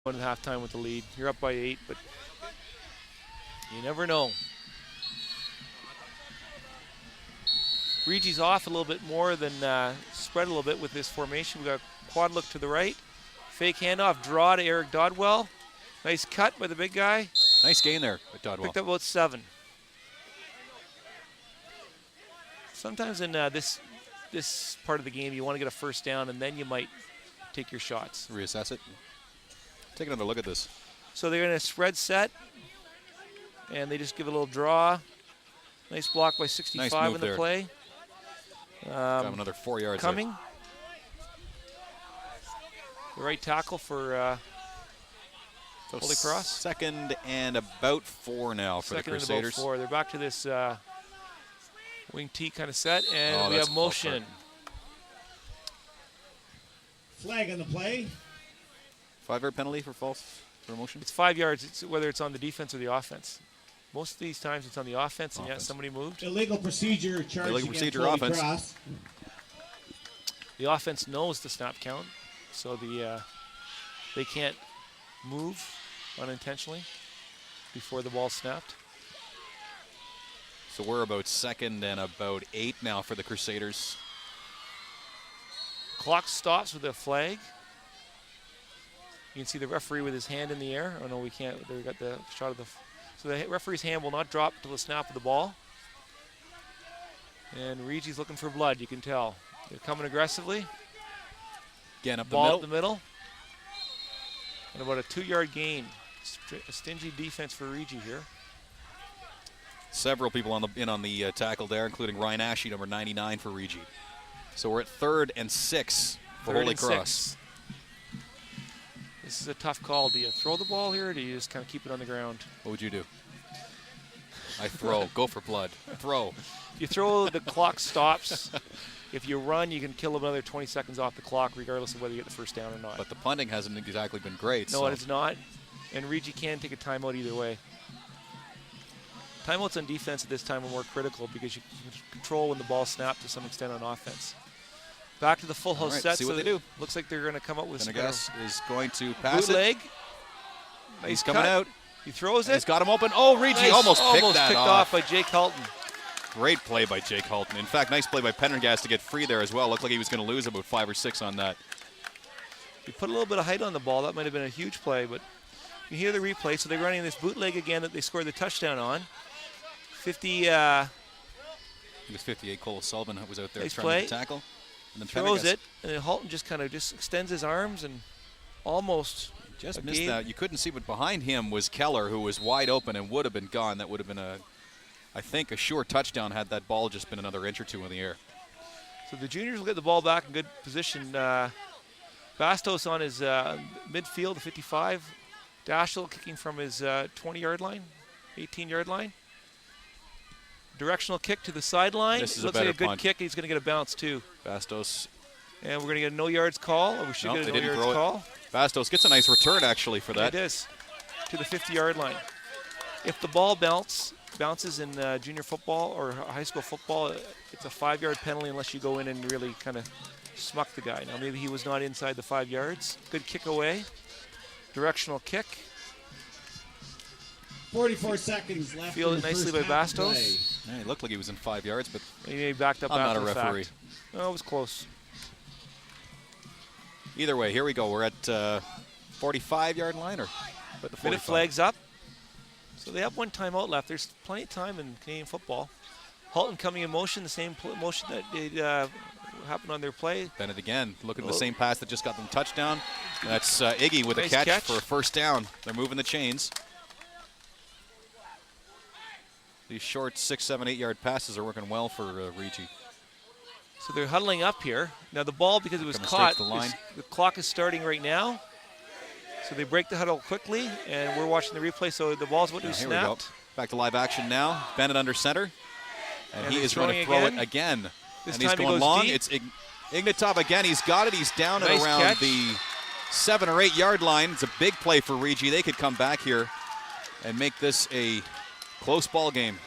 One at halftime with the lead. You're up by 8, but you never know. Reggie's off a little bit more than spread a little bit with this formation. We got quad look to the right. Fake handoff, draw to Eric Dodwell. Nice cut by the big guy. Nice gain there at Dodwell. Picked up about 7. Sometimes in this part of the game, you want to get a first down, and then you might take your shots. Reassess it. Take another look at this. So they're going to spread set, and they just give a little draw. Nice block by 65 nice in the there. Play. Got another 4 yards coming. there. The right tackle for Holy Cross. Second and about 4 now for Second the Crusaders. Second and about 4. They're back to this wing T kind of set, and we that's have motion. Flag on the play. 5-yard penalty for false motion? It's 5 yards, whether it's on the defense or the offense. Most of these times it's on the offense, and yet somebody moved. Illegal procedure charge Illegal against procedure Holy offense. Cross. The offense knows the snap count, so they can't move unintentionally before the ball snapped. So we're about 2nd and about 8 now for the Crusaders. Clock stops with a flag. You can see the referee with his hand in the air. Oh no, we can't. We got the shot of the. So the referee's hand will not drop until the snap of the ball. And Reggie's looking for blood. You can tell. They're coming aggressively. Again up the ball middle. Up the middle. And about a 2-yard gain. A stingy defense for Reggie here. Several people on the tackle there, including Ryan Ashe, number 99 for Regie. So we're at 3rd and 6 for Holy Cross. 6. This is a tough call. Do you throw the ball here, or do you just kind of keep it on the ground? What would you do? I throw. Go for blood. Throw. You throw, the clock stops. If you run, you can kill another 20 seconds off the clock, regardless of whether you get the first down or not. But the punting hasn't exactly been great. No, so. it's not. And Regie can take a timeout either way. Timeouts on defense at this time are more critical because you can control when the ball snapped to some extent on offense. Back to the full house set. See what they do. Looks like they're going to come up with Pendergast is going to pass bootleg. Nice he's coming out. He throws it. He's got him open. Oh, Regie nice. almost picked picked off by Jake Halton. Great play by Jake Halton. In fact, nice play by Pendergast to get free there as well. Looked like he was going to lose about 5 or 6 on that. He put a little bit of height on the ball. That might have been a huge play, but you hear the replay. So they're running this bootleg again that they scored the touchdown on. 50. It was 58. Cole Sullivan was out there nice trying play. to tackle. And then throws it, and then Halton just kind of extends his arms and almost just missed that. You couldn't see, but behind him was Keller, who was wide open and would have been gone. That would have been I think, a sure touchdown had that ball just been another inch or 2 in the air. So the juniors will get the ball back in good position. Bastos on his midfield, the 55. Dashel kicking from his 20-yard line, 18-yard line. Directional kick to the sideline. This is looks like a good punt. kick. He's going to get a bounce too. Bastos. And we're going to get a no yards call. Or we should get a no yards call. Bastos gets a nice return actually for that. It is to the 50-yard line. If the ball bounces in junior football or high school football, it's a 5-yard penalty unless you go in and really kind of smuck the guy. Now maybe he was not inside the 5 yards. Good kick away. Directional kick. 44 seconds left. Fielded nicely by Bastos. Yeah, he looked like he was in 5 yards, but he backed up I'm after not a the referee. fact. No, it was close. Either way, here we go. We're at 45-yard line, or but the minute flag's up. So they have 1 timeout left. There's plenty of time in Canadian football. Halton coming in motion, the same motion that did happen on their play. Bennett again, looking at the same pass that just got them touchdown. That's Iggy with nice a catch for a first down. They're moving the chains. These short 6, 7, 8-yard passes are working well for Regie. So they're huddling up here. Now the ball, because it was caught, the clock is starting right now. So they break the huddle quickly, and we're watching the replay. So the ball's about to be snapped. Here we go. Back to live action now. Bennett under center. And he is going to throw it again. This and he's time going long. Deep. It's Ignatov again. He's got it. He's down nice at around catch. the 7 or 8-yard line. It's a big play for Regie. They could come back here and make this a close ball game.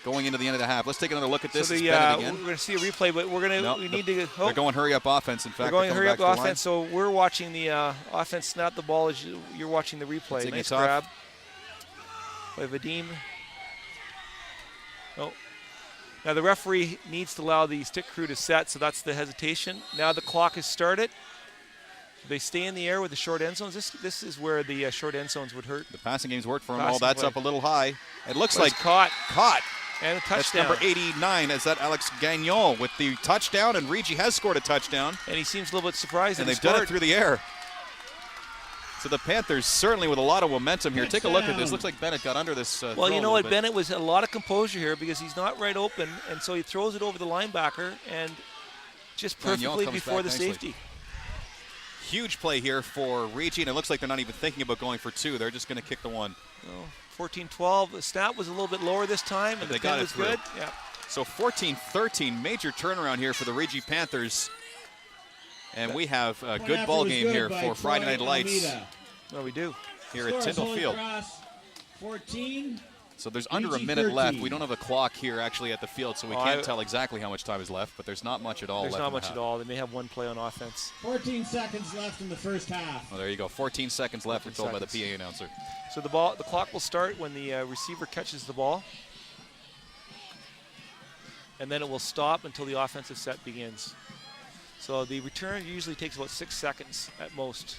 going into the end of the half. Let's take another look at this. So It's we're Bennett again. going to see a replay, but we need to. They're going hurry-up offense. In fact, they're going coming hurry up back to the line. offense. So we're watching the offense snap the ball as you're watching the replay. Taking Nice it off. grab by Vadim. Oh. Now the referee needs to allow the stick crew to set, so that's the hesitation. Now the clock has started. They stay in the air with the short end zones. This is where the short end zones would hurt. The passing game's worked for him. Passing Oh, that's play. up a little high. It looks But like it's caught and a That's touchdown. number 89. Is that Alex Gagnon with the touchdown? And Regi has scored a touchdown. And he seems a little bit surprised. And that they've he done scored. it through the air. So the Panthers certainly with a lot of momentum here. Take a look at this. Looks like Bennett got under this. Well, you know what? Bennett was a lot of composure here because he's not right open, and so he throws it over the linebacker and just Gagnon perfectly comes before back the nicely. safety. Huge play here for Regi, and it looks like they're not even thinking about going for two. They're just going to kick the one. 14-12. The snap was a little bit lower this time, and But the they got pin it was through. good. Yeah. So 14-13, major turnaround here for the Regi Panthers. And we have a Point good after ball was game good here by for Friday Troy Night Lights Almeida. Well, we do. here at Scores Tyndall Holy Field. Cross, 14. So there's under a Regi minute left. 13. We don't have a clock here actually at the field, so we can't tell exactly how much time is left, but there's not much at all There's left. not in the much half. at all. They may have one play on offense. 14 seconds left in the first half. Oh, there you go. 14 seconds left, we're 14 told by the seconds. PA announcer. So the clock will start when the receiver catches the ball, and then it will stop until the offensive set begins. So the return usually takes about 6 seconds at most.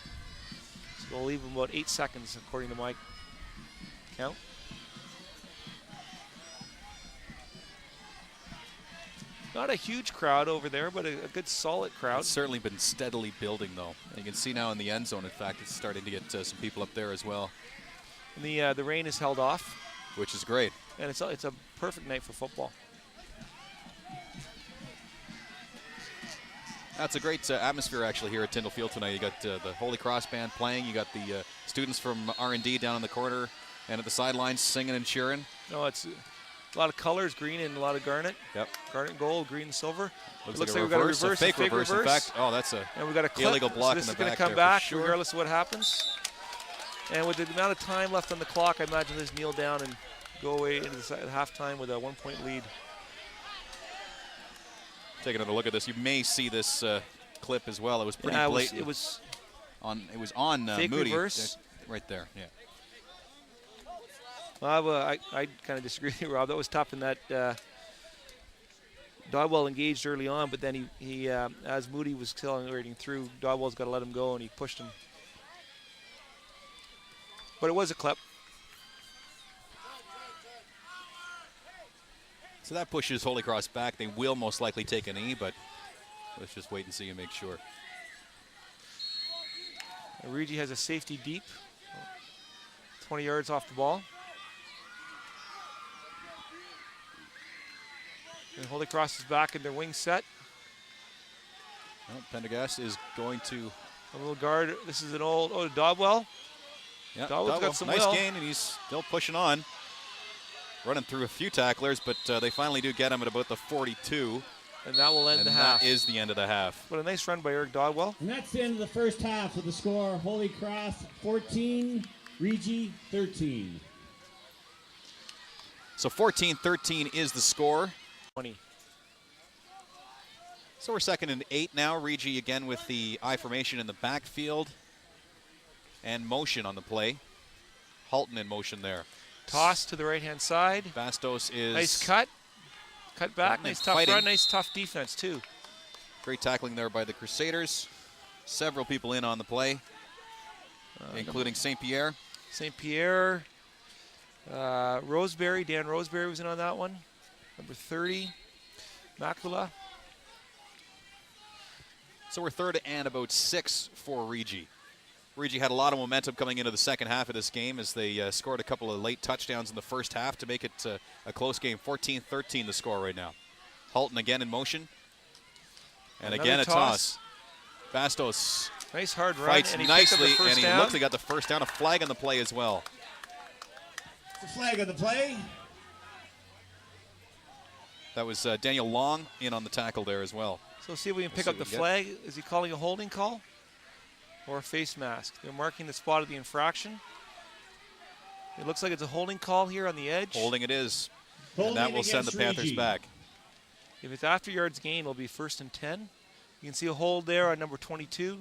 So we'll leave them about 8 seconds according to my count. Not a huge crowd over there, but a good solid crowd. It's certainly been steadily building, though. You can see now in the end zone, in fact, it's starting to get some people up there as well, And the rain is held off, which is great. and it's a perfect night for football. That's a great atmosphere actually here at Tyndall Field tonight. You got the Holy Cross Band playing. You got the students from R&D down in the corner and at the sidelines singing and cheering. No, it's a lot of colors, green and a lot of garnet. Yep. Garnet and gold, green and silver. Looks Looks like like we've got a reverse, reverse, fake a fake reverse. In fact, oh, that's a and we've got a clip. illegal block so this in is the going back to come there for back sure. regardless of what happens. And with the amount of time left on the clock, I imagine this kneel down and go away into the halftime with a 1-point lead. Take another look at this. You may see this clip as well. It was pretty Yeah, blatant. it was It was on fake Moody. reverse. Right there, yeah. Well, I kind of disagree with you, Rob. That was tough in that Dodwell engaged early on, but then he as Moody was accelerating through, Dodwell's got to let him go, and he pushed him. But it was a clip. So that pushes Holy Cross back. They will most likely take a knee, but let's just wait and see and make sure. Regi has a safety deep, 20 yards off the ball. And Holy Cross is back in their wing set. Well, Pendergast is going to. A little guard. This is an old Dodwell. Yeah, Dodwell's got some nice will. gain, and he's still pushing on. Running through a few tacklers, but they finally do get him at about the 42. And that will end And the half. that is the end of the half. But a nice run by Eric Dodwell. And that's the end of the first half with the score Holy Cross 14, Regi 13. So 14-13 is the score. 20. So we're 2nd and 8 now. Regi again with the I formation in the backfield. And motion on the play. Halton in motion there. Toss to the right-hand side. Bastos is. Nice cut. Cut back. Nice Nice tough fighting. run. Nice tough defense, too. Great tackling there by the Crusaders. Several people in on the play, including St. Pierre. St. Pierre. Roseberry. Dan Roseberry was in on that one. Number 30. Macula. So we're 3rd and about 6 for Regi. Regi had a lot of momentum coming into the second half of this game as they scored a couple of late touchdowns in the first half to make it a close game. 14-13 the score right now. Halton again in motion. And Another again a toss. Bastos Nice hard run. fights And he picked up the nicely, first and he down. looks like he got the first down. A flag on the play as well. The flag of the play. That was Daniel Long in on the tackle there as well. So see if we can pick see up the what we get. flag. Is he calling a holding call or a face mask? They're marking the spot of the infraction. It looks like it's a holding call here on the edge. Holding it is. And that will send the Panthers back. If it's after yards gain, it'll be 1st and 10. You can see a hold there on number 22,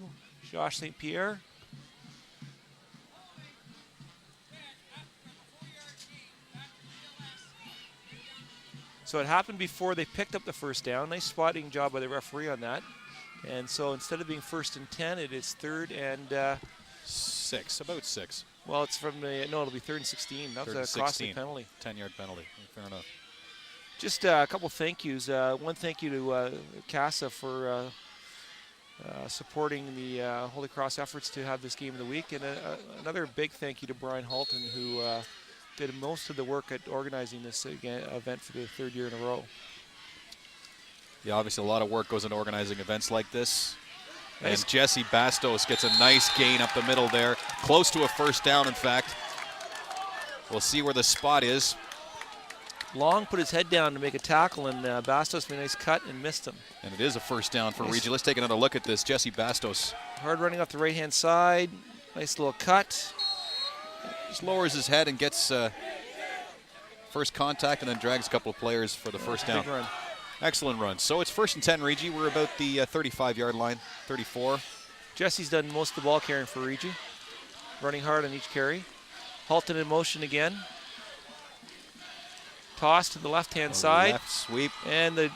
Josh St. Pierre. So it happened before they picked up the first down. Nice spotting job by the referee on that. And so instead of being 1st and 10, it is 3rd and 6, about 6. Well, it's from the, no, it'll be 3rd and 16. That was a costly penalty. 10-yard penalty. Fair enough. Just a couple thank yous. One thank you to CASA for supporting the Holy Cross efforts to have this game of the week. And another big thank you to Brian Halton, who did most of the work at organizing this event for the 3rd year in a row. Yeah, obviously a lot of work goes into organizing events like this. Nice. And Jesse Bastos gets a nice gain up the middle there, close to a first down, in fact. We'll see where the spot is. Long put his head down to make a tackle, and Bastos made a nice cut and missed him. And it is a first down for Regi. Let's take another look at this. Jesse Bastos. Hard running off the right-hand side. Nice little cut. Just lowers his head and gets first contact and then drags a couple of players for the first down. Big run. Excellent run. So it's 1st and 10, Regi. We're about the 35-yard line, 34. Jesse's done most of the ball carrying for Regi. Running hard on each carry. Halton in motion again. Toss to the left-hand side. Left sweep. And the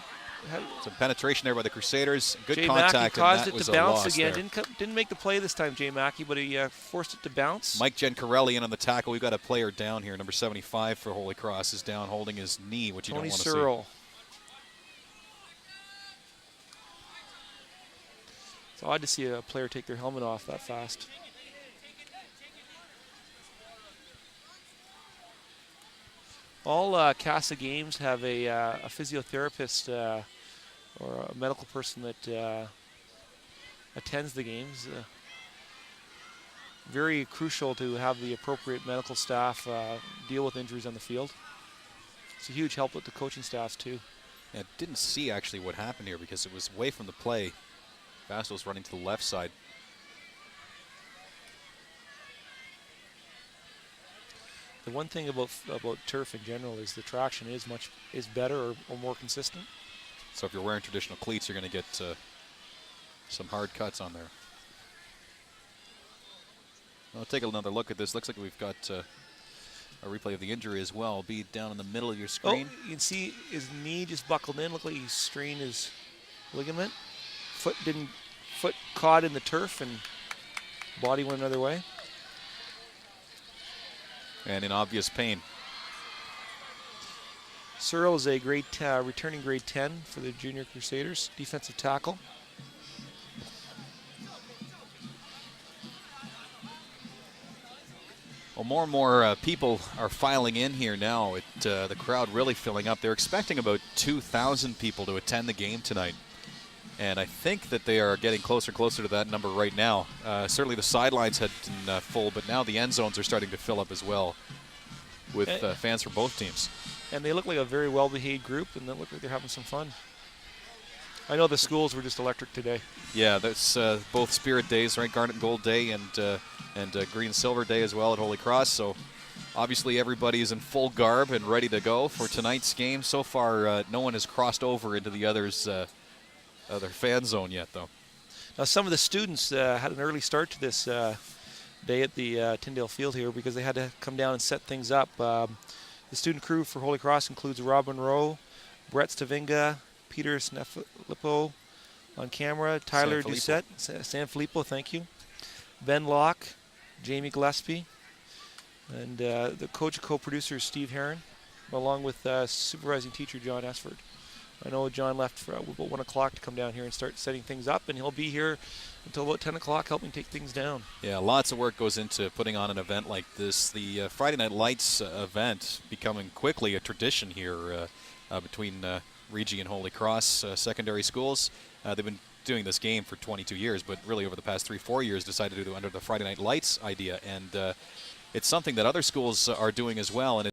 some penetration there by the Crusaders. Good Jay contact, Mackey and caused that it was to a bounce loss again. there. Didn't make the play this time, Jay Mackey, but he forced it to bounce. Mike Gencarelli in on the tackle. We've got a player down here. Number 75 for Holy Cross is down holding his knee, which you don't Tony want to Searle. see. It's odd to see a player take their helmet off that fast. All CASA games have a physiotherapist or a medical person that attends the games. Very crucial to have the appropriate medical staff deal with injuries on the field. It's a huge help with the coaching staffs too. Yeah, didn't see actually what happened here because it was away from the play. Bastos running to the left side. The one thing about turf in general is the traction is better or more consistent. So if you're wearing traditional cleats, you're going to get some hard cuts on there. I'll take another look at this. Looks like we've got a replay of the injury as well. It'll be down in the middle of your screen. Oh, you can see his knee just buckled in. Looked like he strained his ligament. Foot caught in the turf and body went another way. And in obvious pain. Searle is a returning grade 10 for the Junior Crusaders, defensive tackle. Well, more and more people are filing in here now. The crowd really filling up. They're expecting about 2,000 people to attend the game tonight. And I think that they are getting closer and closer to that number right now. Certainly the sidelines had been full, but now the end zones are starting to fill up as well with fans from both teams. And they look like a very well-behaved group, and they look like they're having some fun. I know the schools were just electric today. Yeah, that's both Spirit Days, right? Garnet and Gold Day and Green and Silver Day as well at Holy Cross. So obviously everybody is in full garb and ready to go for tonight's game. So far, no one has crossed over into the other fan zone yet, though. Now, some of the students had an early start to this day at the Tyndale Field here because they had to come down and set things up. The student crew for Holy Cross includes Robin Rowe, Brett Stavinga, Peter Snefilippo on camera, Tyler Doucette, Sanfilippo, thank you, Ben Locke, Jamie Gillespie, and the co-producer is Steve Herron, along with supervising teacher John Esford. I know John left for about 1 o'clock to come down here and start setting things up, and he'll be here until about 10 o'clock helping take things down. Yeah, lots of work goes into putting on an event like this. The Friday Night Lights event becoming quickly a tradition here between Regi and Holy Cross secondary schools. They've been doing this game for 22 years, but really over the past 3-4 years decided to do it under the Friday Night Lights idea, and it's something that other schools are doing as well. And